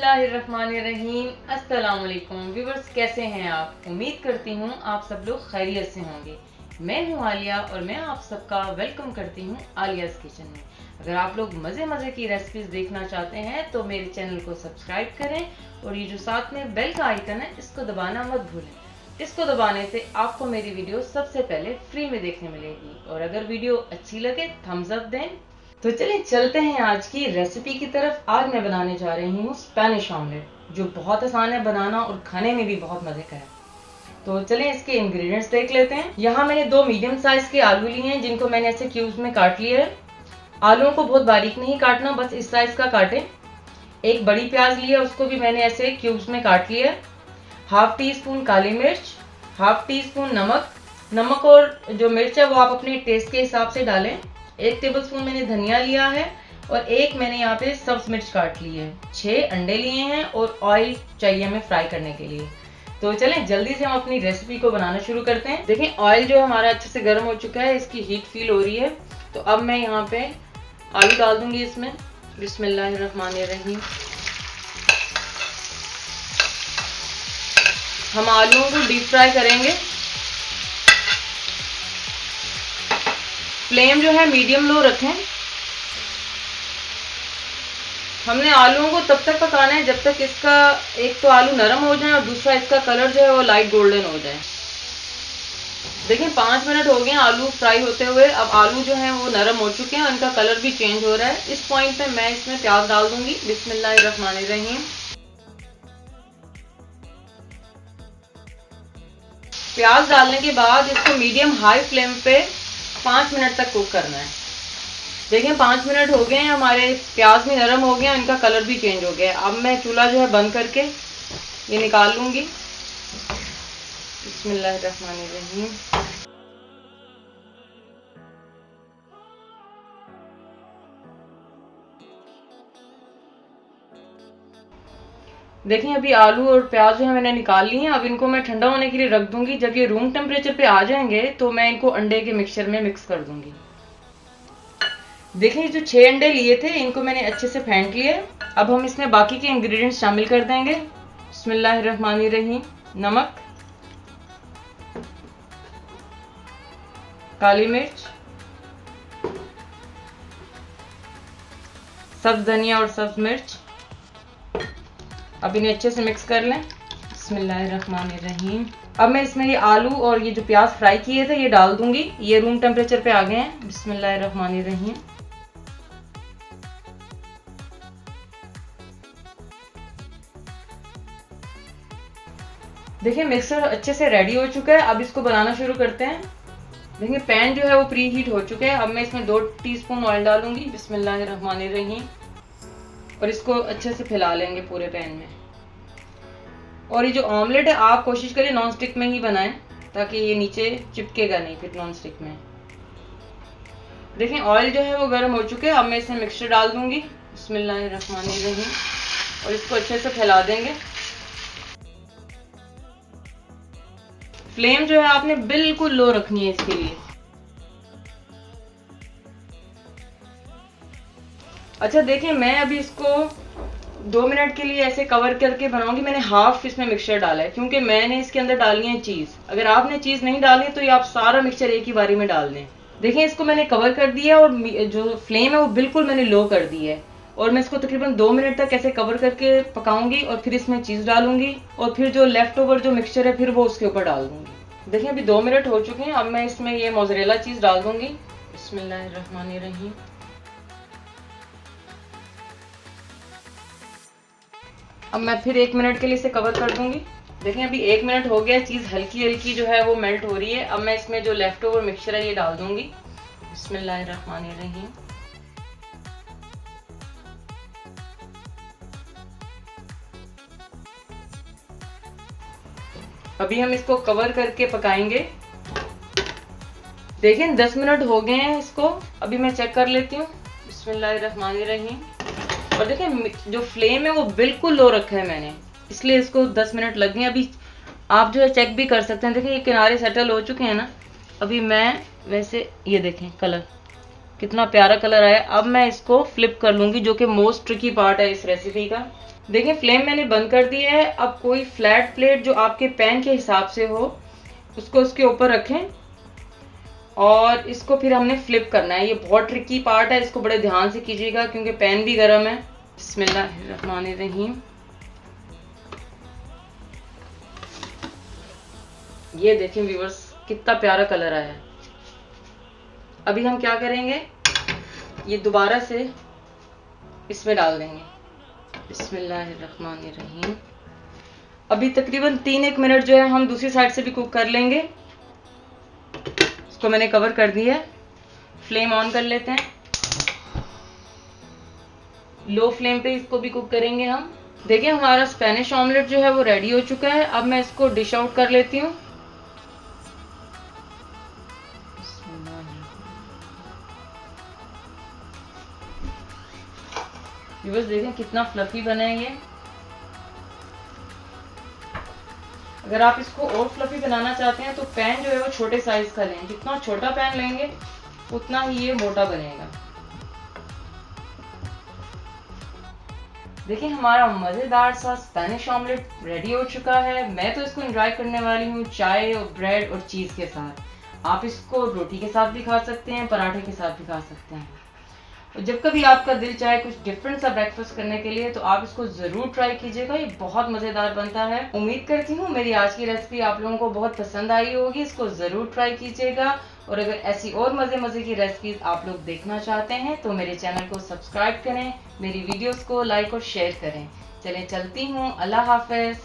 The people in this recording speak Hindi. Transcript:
बिस्मिल्लाहिर्रहमानिर्रहीम। अस्सलाम वालेकुम व्यूवर्स, कैसे हैं आप? उम्मीद करती हूँ आप सब लोग खैरियत से होंगे। मैं हूँ आलिया और मैं आप सबका वेलकम करती हूँ आलियाज़ किचन में। अगर आप लोग मज़े मज़े की रेसिपीज देखना चाहते हैं तो मेरे चैनल को सब्सक्राइब करें और ये जो साथ में बेल का आइकन है इसको दबाना मत भूलें। इसको दबाने से आपको मेरी वीडियो सबसे पहले फ्री में देखने मिलेगी और अगर वीडियो अच्छी लगे थम्स अप दें। तो चलिए चलते हैं आज की रेसिपी की तरफ। आज मैं बनाने जा रही हूँ स्पेनिश ऑमलेट, जो बहुत आसान है बनाना और खाने में भी बहुत मजे का है। तो चलिए इसके इंग्रेडिएंट्स देख लेते हैं। यहाँ मैंने 2 मीडियम साइज के आलू लिए हैं जिनको मैंने ऐसे क्यूब्स में काट लिया है। आलूओं को बहुत बारीक नहीं काटना, बस इस साइज का काटें। एक बड़ी प्याज ली है, उसको भी मैंने ऐसे क्यूब्स में काट लिया है। हाफ टी स्पून काली मिर्च, हाफ टी स्पून नमक और जो मिर्च है वो आप अपने टेस्ट के हिसाब से डालें। 1 टेबलस्पून मैंने धनिया लिया है और एक मैंने यहाँ पे सब्ज मिर्च काट ली है। 6 अंडे लिए हैं और ऑयल चाहिए हमें फ्राई करने के लिए। तो चलें जल्दी से हम अपनी रेसिपी को बनाना शुरू करते हैं। देखें ऑयल जो हमारा अच्छे से गर्म हो चुका है, इसकी हीट फील हो रही है। तो अब मैं यहाँ पे आलू डाल दूंगी इसमें। बिस्मिल्लाहिर्रहमानिर्रहीम। हम आलूओं को डीप फ्राई करेंगे। फ्लेम जो है मीडियम लो रखें। हमने आलूओं को तब तक पकाना है जब तक इसका एक तो आलू नरम हो जाए और दूसरा इसका कलर जो है वो लाइट गोल्डन हो जाए। देखिए 5 मिनट हो गए आलू फ्राई होते हुए। अब आलू जो है वो नरम हो चुके हैं और इनका कलर भी चेंज हो रहा है। इस पॉइंट पे मैं इसमें प्याज डाल दूंगी। बिस्मिल्लाहिर्रहमानिर्रहीम। प्याज डालने के बाद इसको मीडियम हाई फ्लेम पे 5 मिनट तक कुक करना है। देखिए 5 मिनट हो गए हैं, हमारे प्याज भी नरम हो गए, इनका कलर भी चेंज हो गया। अब मैं चूल्हा जो है बंद करके ये निकाल लूंगी। बिस्मिल्लाहिर्रहमानिर्रहीम। देखिए अभी आलू और प्याज जो है मैंने निकाल लिए हैं। अब इनको मैं ठंडा होने के लिए रख दूंगी। जब ये रूम टेम्परेचर पे आ जाएंगे तो मैं इनको अंडे के मिक्सचर में मिक्स कर दूंगी। देखिए जो 6 अंडे लिए थे इनको मैंने अच्छे से फेंट लिए। अब हम इसमें बाकी के इंग्रेडिएंट्स शामिल कर देंगे। बिस्मिल्लाहिर्रहमानिर्रहीम। नमक, काली मिर्च, सब्ज धनिया और सब्ज मिर्च। अब इन्हें अच्छे से मिक्स कर लें। बिस्मिल्लाहिर्रहमानिर्रहीम। अब मैं इसमें ये आलू और ये जो प्याज फ्राई किए थे ये डाल दूंगी। ये रूम टेम्परेचर पे आ गए हैं। बिस्मिल्लाहिर्रहमानिर्रहीम। देखिए मिक्सर अच्छे से रेडी हो चुका है। अब इसको बनाना शुरू करते हैं। देखिए पैन जो है वो प्री हीट हो चुके हैं। अब मैं इसमें 2 टीस्पून ऑयल डालूंगी। बिस्मिल्लाहिर्रहमानिर्रहीम। और इसको अच्छे से फैला लेंगे पूरे पैन में। और ये जो ऑमलेट है आप कोशिश करिए नॉन स्टिक में ही बनाएं ताकि ये नीचे चिपकेगा नहीं फिर नॉन स्टिक में। देखिए ऑयल जो है वो गर्म हो चुके हैं। अब मैं इसमें मिक्सचर डाल दूंगी। बिस्मिल्लाहिर्रहमानिर्रहीम। और इसको अच्छे से फैला देंगे। फ्लेम जो है आपने बिल्कुल लो रखनी है इसके लिए। अच्छा देखिए मैं अभी इसको 2 मिनट के लिए ऐसे कवर करके बनाऊंगी। मैंने हाफ इसमें मिक्सचर डाला है क्योंकि मैंने इसके अंदर डालनी है चीज। अगर आपने चीज नहीं डाली तो ये आप सारा मिक्सचर एक ही बारी में डाल दें। देखिए इसको मैंने कवर कर दिया और जो फ्लेम है वो बिल्कुल मैंने लो कर दी है। और मैं इसको तकरीबन 2 मिनट तक ऐसे कवर करके पकाऊंगी और फिर इसमें चीज डालूंगी और फिर जो लेफ्ट ओवर जो मिक्सचर है फिर वो उसके ऊपर डाल दूंगी। देखिए अभी 2 मिनट हो चुके हैं। अब मैं इसमें ये मोज़रेला चीज डाल दूंगी। बिस्मिल्लाहिर्रहमानिर्रहीम। अब मैं फिर 1 मिनट के लिए इसे कवर कर दूंगी। देखिए अभी 1 मिनट हो गया, चीज हल्की हल्की जो है वो मेल्ट हो रही है। अब मैं इसमें जो लेफ्ट ओवर मिक्सचर है ये डाल दूंगी। बिस्मिल्लाहिर्रहमानिर्रहीम। अभी हम इसको कवर करके पकाएंगे। देखिए 10 मिनट हो गए हैं इसको। अभी मैं चेक कर लेती हूँ। बिस्मिल्लाहिर्रहमानिर्रहीम। और देखिए जो फ्लेम है वो बिल्कुल लो रखा है मैंने, इसलिए इसको 10 मिनट लग गए। अभी आप जो है चेक भी कर सकते हैं। देखिए ये किनारे सेटल हो चुके हैं ना। अभी मैं वैसे ये देखें कलर कितना प्यारा कलर आया। अब मैं इसको फ्लिप कर लूंगी, जो कि मोस्ट ट्रिकी पार्ट है इस रेसिपी का। देखिए फ्लेम मैंने बंद कर दी है। अब कोई फ्लैट प्लेट जो आपके पैन के हिसाब से हो उसको उसके ऊपर रखें और इसको फिर हमने फ्लिप करना है। ये बहुत ट्रिकी पार्ट है, इसको बड़े ध्यान से कीजिएगा क्योंकि पैन भी गर्म है। बिस्मिल्लाहिर्रहमानिर्रहीम। ये देखें व्यूअर्स कितना प्यारा कलर आया है। अभी हम क्या करेंगे, ये दोबारा से इसमें डाल देंगे। बिस्मिल्लाहिर्रहमानिर्रहीम। अभी तकरीबन 3-1 मिनट जो है हम दूसरी साइड से भी कुक कर लेंगे। इसको मैंने कवर कर दिया है। फ्लेम ऑन कर लेते हैं, लो फ्लेम पे इसको भी कुक करेंगे हम। देखिए हमारा स्पेनिश ऑमलेट जो है वो रेडी हो चुका है। अब मैं इसको डिश आउट कर लेती हूँ। व्यूअर्स देखें कितना फ्लफी बना है ये। अगर आप इसको और फ्लफी बनाना चाहते हैं तो पैन जो है वो छोटे साइज का लें। जितना छोटा पैन लेंगे उतना ही ये मोटा बनेगा। देखिए हमारा मजेदार सा स्पेनिश ऑमलेट रेडी हो चुका है। मैं तो इसको एंजॉय करने वाली हूँ चाय और ब्रेड और चीज के साथ। आप इसको रोटी के साथ भी खा सकते हैं, पराठे के साथ भी खा सकते हैं। और जब कभी आपका दिल चाहे कुछ डिफरेंट सा ब्रेकफास्ट करने के लिए तो आप इसको जरूर ट्राई कीजिएगा। ये बहुत मजेदार बनता है। उम्मीद करती हूँ मेरी आज की रेसिपी आप लोगों को बहुत पसंद आई होगी। इसको जरूर ट्राई कीजिएगा और अगर ऐसी और मजे की रेसिपीज आप लोग देखना चाहते हैं तो मेरे चैनल को सब्सक्राइब करें, मेरी वीडियोस को लाइक और शेयर करें। चलें चलती हूँ, अल्लाह हाफिज।